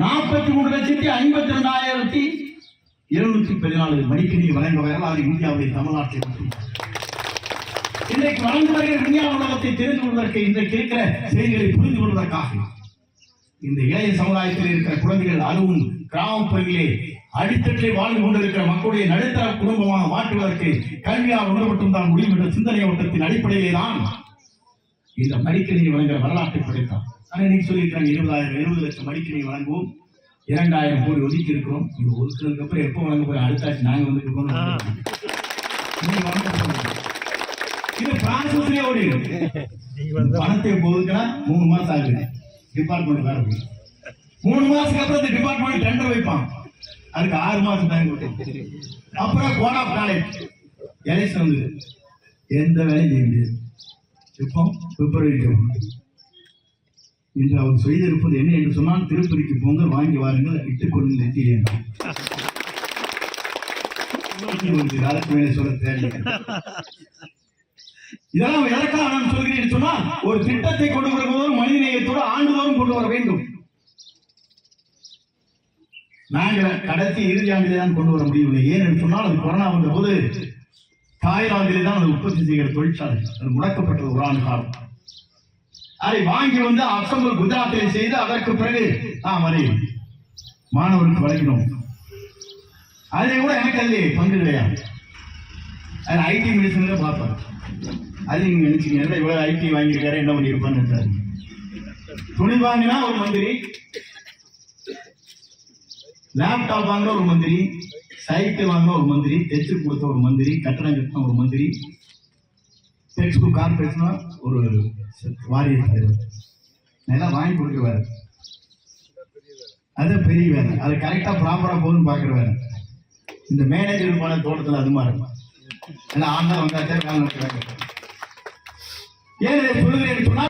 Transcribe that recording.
43,52,714 மடிக்கணினி வழங்க வரலாறு இந்தியாவுடைய தமிழ்நாட்டில் மட்டும். இன்றைக்கு வளர்ந்து வருகிற விஞ்ஞான உலகத்தை தெரிந்து கொள்வதற்கு, இன்றைக்கு இருக்கிற செய்திகளை புரிந்து கொள்வதற்காக இந்த இளைய சமுதாயத்தில் இருக்கிற குழந்தைகள் அதுவும் கிராமப்புறங்களிலே அடித்தட்டில் வாழ்ந்து கொண்டிருக்கிற மக்களுடைய நடுத்தர குடும்பமாக மாற்றுவதற்கு கல்வியால் ஒன்று மட்டும்தான் முடியும் என்ற சிந்தனை ஓட்டத்தின் அடிப்படையிலே தான் இந்த மடிக்கணினி வழங்குகிற வரலாற்றை படைத்தான். ஆனால் இன்னைக்கு சொல்லியிருக்காங்க 20 லட்சம் மடிக்கணினி வழங்குவோம், 2000 கோடி ஒதுக்கி இருக்கிறோம். இது ஒதுக்குறதுக்கு அப்புறம் எப்போ வழங்க போய் அடுத்தாச்சு நாங்கள் வந்து இது பிரான்ஸ்லயே ஓடி பணத்தை ஒதுக்கினா 3 மாசம் ஆகுது. டிபார்ட்மெண்ட் வேற 3 மாசத்துக்கு அப்புறம் இந்த டிபார்ட்மெண்ட் டெண்டர் வைப்பான். அதுக்கு 6 மாசம் டைம் கொடுத்து அப்புறம் போர்ட் ஆஃப் காலேஜ் எலெக்ஷன் வந்து எந்த வேலையும் செய்ய முடியாது. இப்போ பிப்ரவரி இன்று அவர் செய்திருப்பது என்ன என்று சொன்னால், திருப்பதிக்கு பொங்கல் வாங்கி வாருங்கள், இட்டுக் கொண்டு நெத்தியே காலத்து மேலே சொல்ல தேவை. இதெல்லாம் எதற்காக நான் சொல்கிறேன் சொன்னால், ஒரு திட்டத்தை கொண்டு வரும்போது மனிதநேயத்தோடு ஆண்டுதோறும் கொண்டு வர வேண்டும். நாங்கள் கடைசி இறுதி ஆண்டிலே தான் கொண்டு வர முடியவில்லை. ஏன் என்று சொன்னால், அது கொரோனா வந்த போது தாய்லாந்திலே தான் அது உற்பத்தி செய்கிற தொழிற்சாலை அது முடக்கப்பட்டது ஒரு ஆண்டு காலம். அதை வாங்கி வந்து அசம்பல் குஜராத்தில் செய்து அதற்கு பிறகு அதை மாணவருக்கு வழங்கினோம். அதை கூட எனக்கு அதில் பங்கு கிடையாது. அது ஐடி மினிஸ்டர் பார்ப்பேன். அது நீங்க நினைச்சீங்க இவ்வளவு ஐடி வாங்கியிருக்காரு என்ன பண்ணியிருப்பான்னு. துணி வாங்கினா ஒரு மந்திரி, லேப்டாப் வாங்கின ஒரு மந்திரி, சைக்கிள் வாங்கின ஒரு மந்திரி, தைச்சு கொடுத்த ஒரு மந்திரி, கட்டணம் கட்டின ஒரு மந்திரி, டெக்ஸ்ட் புக் கார்பரேஷனா ஒரு வாரிய தலைவர் எல்லாம் வாங்கி கொடுக்க வேற. அது பெரிய வேலை. அது கரெக்டா ப்ராப்பரா போகுதுன்னு பாக்குற வேலை. இந்த மேனேஜர் போன தோட்டத்தில் அது மாதிரி ஏன்னா ஆண்டா வந்தாச்சா ஏன் சொல்லுகிறேன் சொன்னா